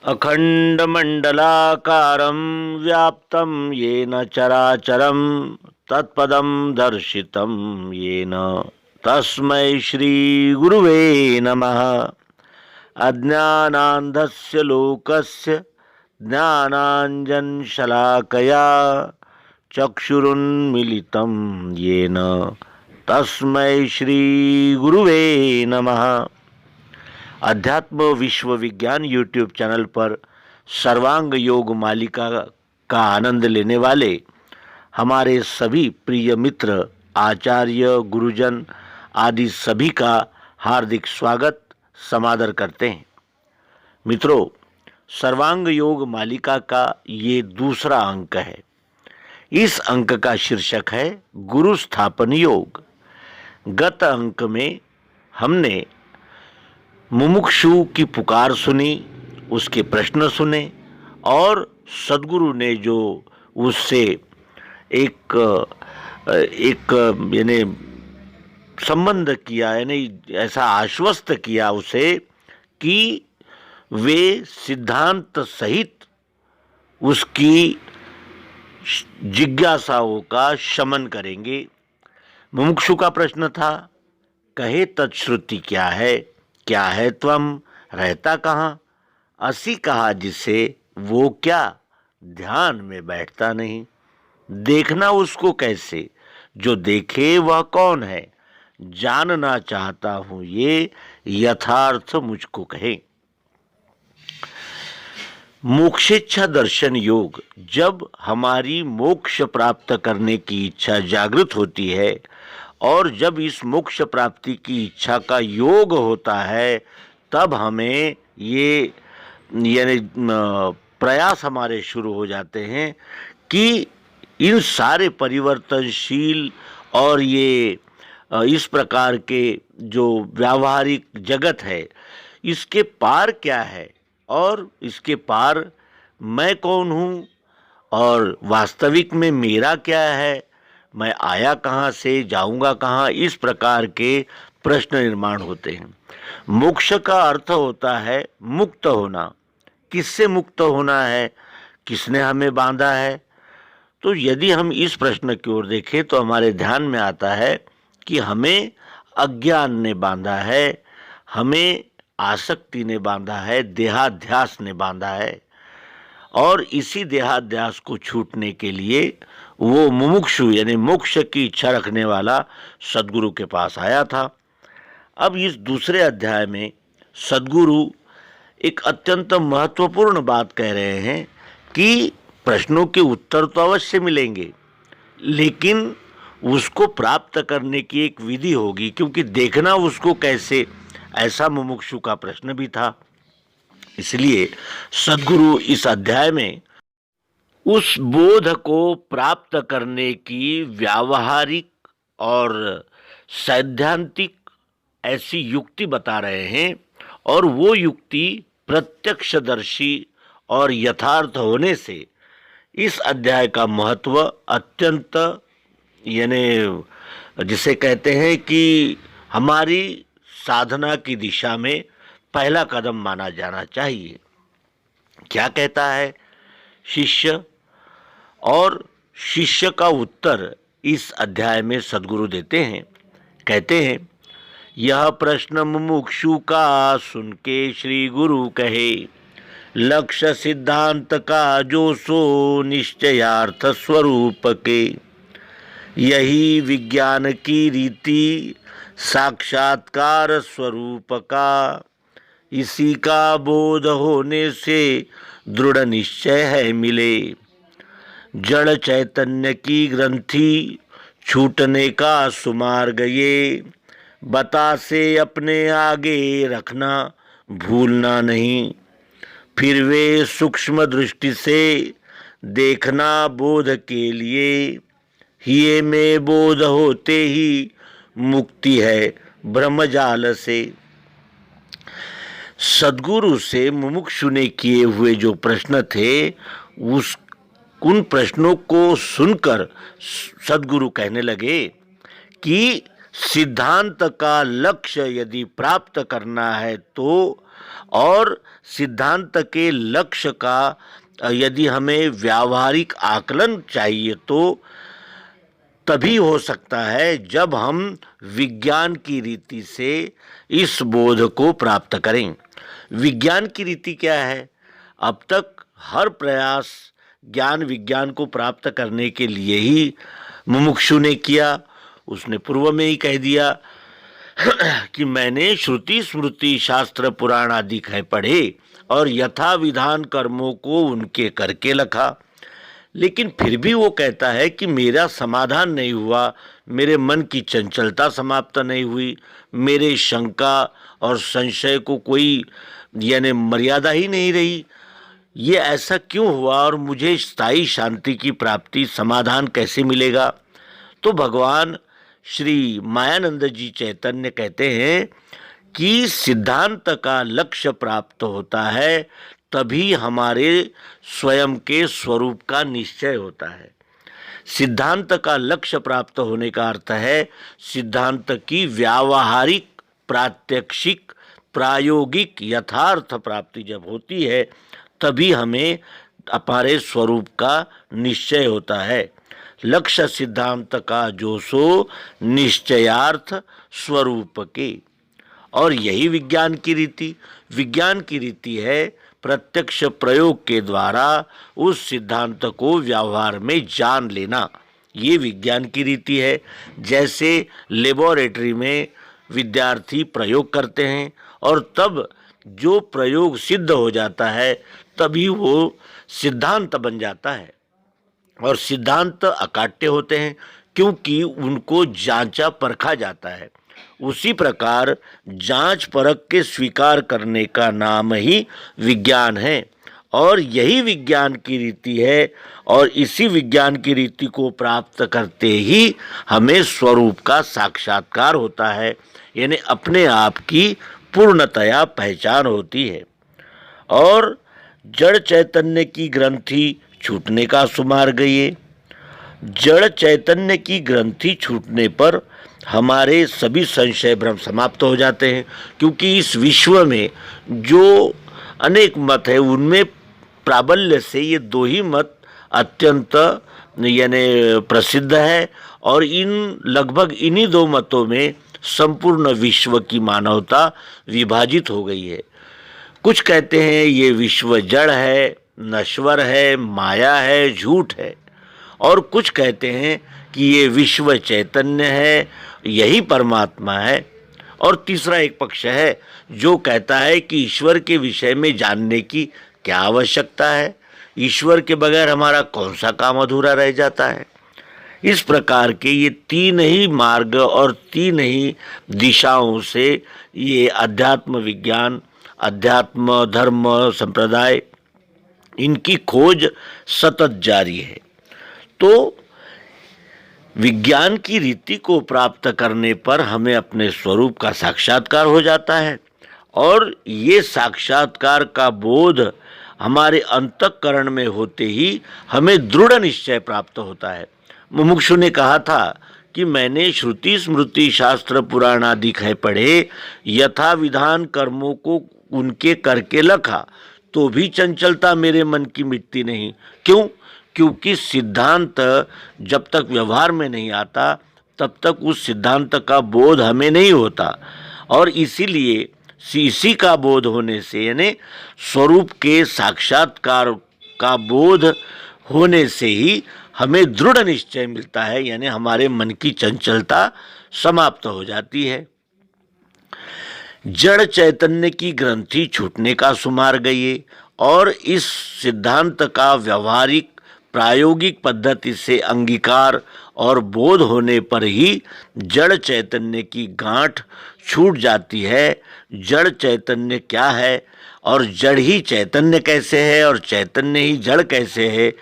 अखण्डमण्डलाकारं व्याप्तं येन चराचरं तत्पदं दर्शितं येन तस्मै श्रीगुरुवे नमः। अज्ञानान्धस्य लोकस्य ज्ञानाञ्जनशलाकया चक्षुरुन्मीलितं येन तस्मै श्रीगुरुवे नमः। अध्यात्म विश्व विज्ञान यूट्यूब चैनल पर सर्वांग योग मालिका का आनंद लेने वाले हमारे सभी प्रिय मित्र, आचार्य, गुरुजन आदि सभी का हार्दिक स्वागत समादर करते हैं। मित्रों, सर्वांग योग मालिका का ये दूसरा अंक है। इस अंक का शीर्षक है गुरु स्थापन योग। गत अंक में हमने मुमुक्षु की पुकार सुनी, उसके प्रश्न सुने और सद्गुरु ने जो उससे एक यानी संबंध किया, यानी ऐसा आश्वस्त किया उसे कि वे सिद्धांत सहित उसकी जिज्ञासाओं का शमन करेंगे। मुमुक्षु का प्रश्न था, कहे तत्श्रुति क्या है त्वम, रहता कहाँ, असी कहा जिसे वो क्या, ध्यान में बैठता नहीं, देखना उसको कैसे, जो देखे वह कौन है, जानना चाहता हूं ये यथार्थ मुझको कहे। मोक्षेच्छा दर्शन योग, जब हमारी मोक्ष प्राप्त करने की इच्छा जागृत होती है और जब इस मोक्ष प्राप्ति की इच्छा का योग होता है, तब हमें ये यानी प्रयास हमारे शुरू हो जाते हैं कि इन सारे परिवर्तनशील और ये इस प्रकार के जो व्यावहारिक जगत है, इसके पार क्या है और इसके पार मैं कौन हूँ और वास्तविक में मेरा क्या है, मैं आया कहाँ से, जाऊंगा कहाँ, इस प्रकार के प्रश्न निर्माण होते हैं। मोक्ष का अर्थ होता है मुक्त होना। किससे मुक्त होना है, किसने हमें बांधा है? तो यदि हम इस प्रश्न की ओर देखें तो हमारे ध्यान में आता है कि हमें अज्ञान ने बांधा है, हमें आसक्ति ने बांधा है, देहाध्यास ने बांधा है और इसी देहाध्यास को छूटने के लिए वो मुमुक्षु यानी मोक्ष की इच्छा रखने वाला सद्गुरु के पास आया था। अब इस दूसरे अध्याय में सद्गुरु एक अत्यंत महत्वपूर्ण बात कह रहे हैं कि प्रश्नों के उत्तर तो अवश्य मिलेंगे, लेकिन उसको प्राप्त करने की एक विधि होगी, क्योंकि देखना उसको कैसे, ऐसा मुमुक्षु का प्रश्न भी था। इसलिए सद्गुरु इस अध्याय में उस बोध को प्राप्त करने की व्यावहारिक और सैद्धांतिक ऐसी युक्ति बता रहे हैं और वो युक्ति प्रत्यक्षदर्शी और यथार्थ होने से इस अध्याय का महत्व अत्यंत यानी जिसे कहते हैं कि हमारी साधना की दिशा में पहला कदम माना जाना चाहिए। क्या कहता है शिष्य, और शिष्य का उत्तर इस अध्याय में सद्गुरु देते हैं। कहते हैं, यह प्रश्न मुमुक्षु का सुन के श्री गुरु कहे, लक्ष्य सिद्धांत का जो सो निश्चयार्थ स्वरूप के, यही विज्ञान की रीति साक्षात्कार स्वरूप का, इसी का बोध होने से दृढ़ निश्चय है मिले, जड़ चैतन्य की ग्रंथि छूटने का सुमार्ग ये, बता से अपने आगे रखना भूलना नहीं, फिर वे सूक्ष्म दृष्टि से देखना बोध के लिए, हिये में बोध होते ही मुक्ति है ब्रह्मजाल से। सद्गुरु से मुमुक्षु ने किए हुए जो प्रश्न थे, उन प्रश्नों को सुनकर सद्गुरु कहने लगे कि सिद्धांत का लक्ष्य यदि प्राप्त करना है तो और सिद्धांत के लक्ष्य का यदि हमें व्यावहारिक आकलन चाहिए तो तभी हो सकता है जब हम विज्ञान की रीति से इस बोध को प्राप्त करें। विज्ञान की रीति क्या है? अब तक हर प्रयास ज्ञान विज्ञान को प्राप्त करने के लिए ही मुमुक्षु ने किया। उसने पूर्व में ही कह दिया कि मैंने श्रुति स्मृति शास्त्र पुराण आदि है पढ़े और यथा विधान कर्मों को उनके करके लखा। लेकिन फिर भी वो कहता है कि मेरा समाधान नहीं हुआ, मेरे मन की चंचलता समाप्त नहीं हुई, मेरे शंका और संशय को कोई यानी मर्यादा ही नहीं रही। ये ऐसा क्यों हुआ और मुझे स्थायी शांति की प्राप्ति समाधान कैसे मिलेगा? तो भगवान श्री मायानंद जी चैतन्य कहते हैं कि सिद्धांत का लक्ष्य प्राप्त होता है तभी हमारे स्वयं के स्वरूप का निश्चय होता है। सिद्धांत का लक्ष्य प्राप्त होने का अर्थ है सिद्धांत की व्यावहारिक प्रात्यक्षिक प्रायोगिक यथार्थ प्राप्ति जब होती है तभी हमें हमारे स्वरूप का निश्चय होता है। लक्ष्य सिद्धांत का जो सो निश्चयार्थ स्वरूप के। और यही विज्ञान की रीति है प्रत्यक्ष प्रयोग के द्वारा उस सिद्धांत को व्यवहार में जान लेना। ये विज्ञान की रीति है। जैसे लेबोरेटरी में विद्यार्थी प्रयोग करते हैं और तब जो प्रयोग सिद्ध हो जाता है तभी वो सिद्धांत बन जाता है। और सिद्धांत अकाट्य होते हैं क्योंकि उनको जांचा परखा जाता है। उसी प्रकार जांच परख के स्वीकार करने का नाम ही विज्ञान है। और यही विज्ञान की रीति है। और इसी विज्ञान की रीति को प्राप्त करते ही हमें स्वरूप का साक्षात्कार होता है, यानी अपने आप की पूर्णतया पहचान होती है। और जड़ चैतन्य की ग्रंथि छूटने का सुमार्ग ये। जड़ चैतन्य की ग्रंथि छूटने पर हमारे सभी संशय भ्रम समाप्त हो जाते हैं, क्योंकि इस विश्व में जो अनेक मत है उनमें प्राबल्य से ये दो ही मत अत्यंत यानी प्रसिद्ध है। और इन लगभग इन्हीं दो मतों में संपूर्ण विश्व की मानवता विभाजित हो गई है। कुछ कहते हैं ये विश्व जड़ है, नश्वर है, माया है, झूठ है। और कुछ कहते हैं कि ये विश्व चैतन्य है, यही परमात्मा है। और तीसरा एक पक्ष है जो कहता है कि ईश्वर के विषय में जानने की क्या आवश्यकता है, ईश्वर के बगैर हमारा कौन सा काम अधूरा रह जाता है। इस प्रकार के ये तीन ही मार्ग और तीन ही दिशाओं से ये अध्यात्म विज्ञान, अध्यात्म धर्म संप्रदाय, इनकी खोज सतत जारी है। तो विज्ञान की रीति को प्राप्त करने पर हमें अपने स्वरूप का साक्षात्कार हो जाता है। और ये साक्षात्कार का बोध हमारे अंतःकरण में होते ही हमें दृढ़ निश्चय प्राप्त होता है। मुमुक्षु ने कहा था कि मैंने श्रुति स्मृति शास्त्र पुराण आदि है पढ़े, यथा विधान कर्मों को उनके करके लखा, तो भी चंचलता मेरे मन की मिटती नहीं। क्यों? क्योंकि सिद्धांत जब तक व्यवहार में नहीं आता तब तक उस सिद्धांत का बोध हमें नहीं होता। और इसीलिए इसी का बोध होने से यानी स्वरूप के साक्षात्कार का बोध होने से ही हमें दृढ़ निश्चय मिलता है, यानी हमारे मन की चंचलता समाप्त हो जाती है। जड़ चैतन्य की ग्रंथि छूटने का सुमार्ग ये। और इस सिद्धांत का व्यवहारिक प्रायोगिक पद्धति से अंगीकार और बोध होने पर ही जड़ चैतन्य की गांठ छूट जाती है। जड़ चैतन्य क्या है और जड़ ही चैतन्य कैसे है और चैतन्य ही जड़ कैसे है,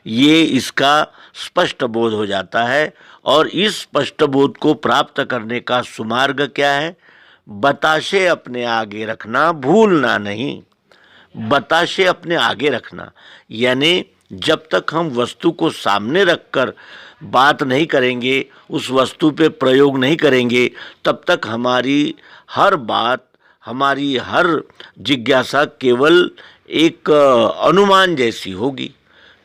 ये इसका स्पष्ट बोध हो जाता है। और इस स्पष्ट बोध को प्राप्त करने का सुमार्ग क्या है? बताशे अपने आगे रखना, भूलना नहीं। बताशे अपने आगे रखना यानी जब तक हम वस्तु को सामने रखकर बात नहीं करेंगे, उस वस्तु पे प्रयोग नहीं करेंगे, तब तक हमारी हर बात, हमारी हर जिज्ञासा केवल एक अनुमान जैसी होगी,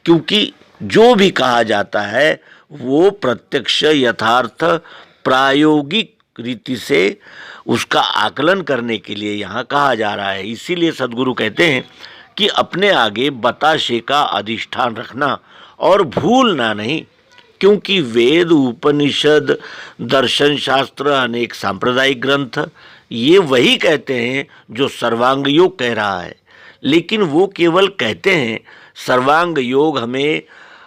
क्योंकि जो भी कहा जाता है वो प्रत्यक्ष यथार्थ प्रायोगिक रीति से उसका आकलन करने के लिए यहाँ कहा जा रहा है। इसीलिए सद्गुरु कहते हैं कि अपने आगे बताशे का अधिष्ठान रखना और भूलना नहीं, क्योंकि वेद, उपनिषद, दर्शन शास्त्र, अनेक सांप्रदायिक ग्रंथ ये वही कहते हैं जो सर्वांग योग कह रहा है, लेकिन वो केवल कहते हैं सर्वांग योग हमें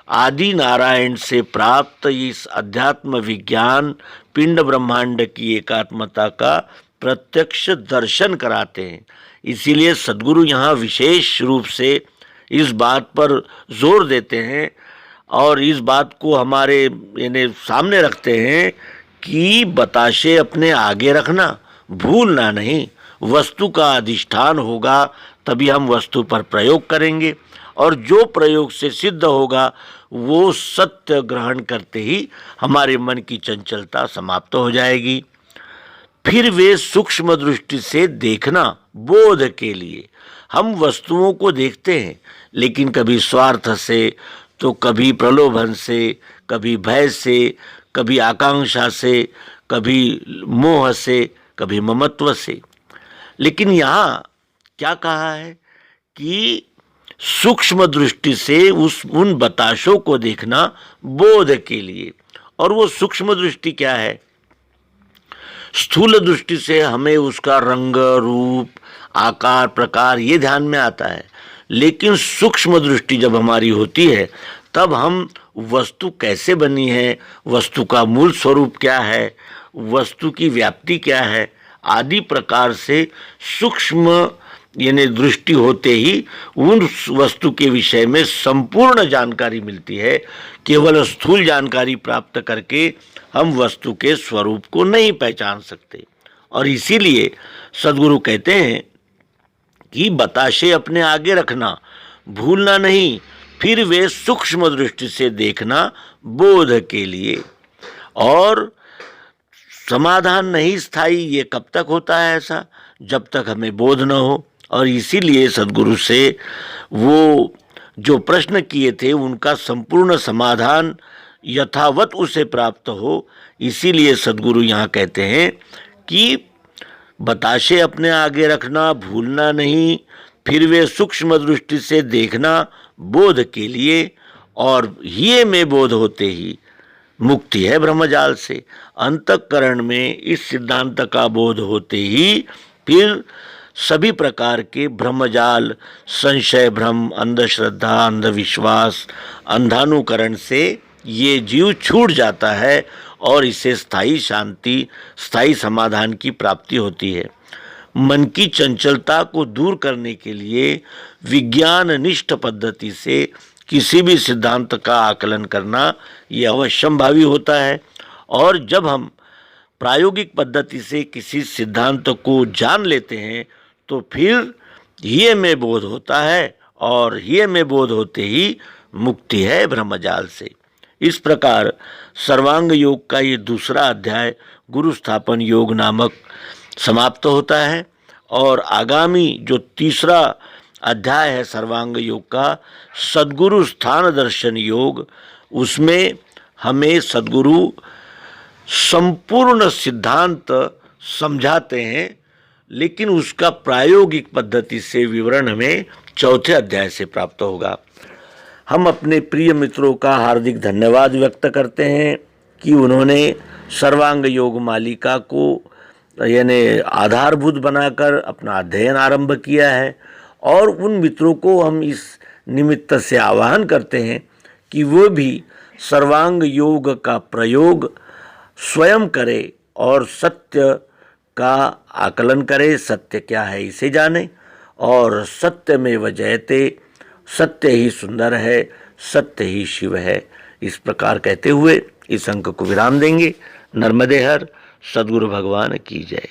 आदि नारायण से प्राप्त इस अध्यात्म विज्ञान पिंड ब्रह्मांड की एकात्मता का प्रत्यक्ष दर्शन कराते हैं। इसीलिए सद्गुरु यहाँ विशेष रूप से इस बात पर जोर देते हैं और इस बात को हमारे यानी सामने रखते हैं कि बताशे अपने आगे रखना, भूलना नहीं। वस्तु का अधिष्ठान होगा तभी हम वस्तु पर प्रयोग करेंगे, और जो प्रयोग से सिद्ध होगा वो सत्य ग्रहण करते ही हमारे मन की चंचलता समाप्त हो जाएगी। फिर वे सूक्ष्म दृष्टि से देखना, बोध के लिए हम वस्तुओं को देखते हैं, लेकिन कभी स्वार्थ से, तो कभी प्रलोभन से, कभी भय से, कभी आकांक्षा से, कभी मोह से, कभी ममत्व से। लेकिन यहाँ क्या कहा है कि सूक्ष्म दृष्टि से उन बताशों को देखना बोध के लिए। और वो सूक्ष्म दृष्टि क्या है? स्थूल दृष्टि से हमें उसका रंग, रूप, आकार, प्रकार ये ध्यान में आता है, लेकिन सूक्ष्म दृष्टि जब हमारी होती है तब हम वस्तु कैसे बनी है, वस्तु का मूल स्वरूप क्या है, वस्तु की व्याप्ति क्या है आदि प्रकार से सूक्ष्म यानी दृष्टि होते ही उन वस्तु के विषय में संपूर्ण जानकारी मिलती है। केवल स्थूल जानकारी प्राप्त करके हम वस्तु के स्वरूप को नहीं पहचान सकते, और इसीलिए सद्गुरु कहते हैं कि बताशे अपने आगे रखना, भूलना नहीं, फिर वे सूक्ष्म दृष्टि से देखना बोध के लिए। और समाधान नहीं स्थायी, ये कब तक होता है ऐसा? जब तक हमें बोध न हो। और इसीलिए सद्गुरु से वो जो प्रश्न किए थे उनका संपूर्ण समाधान यथावत उसे प्राप्त हो। इसीलिए सद्गुरु यहाँ कहते हैं कि बताशे अपने आगे रखना, भूलना नहीं, फिर वे सूक्ष्म दृष्टि से देखना बोध के लिए, और ये में बोध होते ही मुक्ति है ब्रह्मजाल से। अंतःकरण में इस सिद्धांत का बोध होते ही फिर सभी प्रकार के ब्रह्मजाल, संशय, भ्रम, अंधश्रद्धा, अंधविश्वास, अंधानुकरण से ये जीव छूट जाता है और इसे स्थायी शांति, स्थायी समाधान की प्राप्ति होती है। मन की चंचलता को दूर करने के लिए विज्ञान निष्ठ पद्धति से किसी भी सिद्धांत का आकलन करना ये अवश्यंभावी होता है। और जब हम प्रायोगिक पद्धति से किसी सिद्धांत को जान लेते हैं तो फिर ये में बोध होता है, और ये में बोध होते ही मुक्ति है ब्रह्मजाल से। इस प्रकार सर्वांग योग का ये दूसरा अध्याय गुरु स्थापन योग नामक समाप्त होता है, और आगामी जो तीसरा अध्याय है सर्वांग योग का, सद्गुरु स्थान दर्शन योग, उसमें हमें सद्गुरु संपूर्ण सिद्धांत समझाते हैं, लेकिन उसका प्रायोगिक पद्धति से विवरण हमें चौथे अध्याय से प्राप्त होगा। हम अपने प्रिय मित्रों का हार्दिक धन्यवाद व्यक्त करते हैं कि उन्होंने सर्वांग योग मालिका को यानी आधारभूत बनाकर अपना अध्ययन आरंभ किया है, और उन मित्रों को हम इस निमित्त से आह्वान करते हैं कि वो भी सर्वांग योग का प्रयोग स्वयं करे और सत्य का आकलन करे, सत्य क्या है इसे जाने, और सत्य में वजयते, सत्य ही सुंदर है, सत्य ही शिव है। इस प्रकार कहते हुए इस अंक को विराम देंगे। नर्मदे हर सद्गुरु भगवान की जय।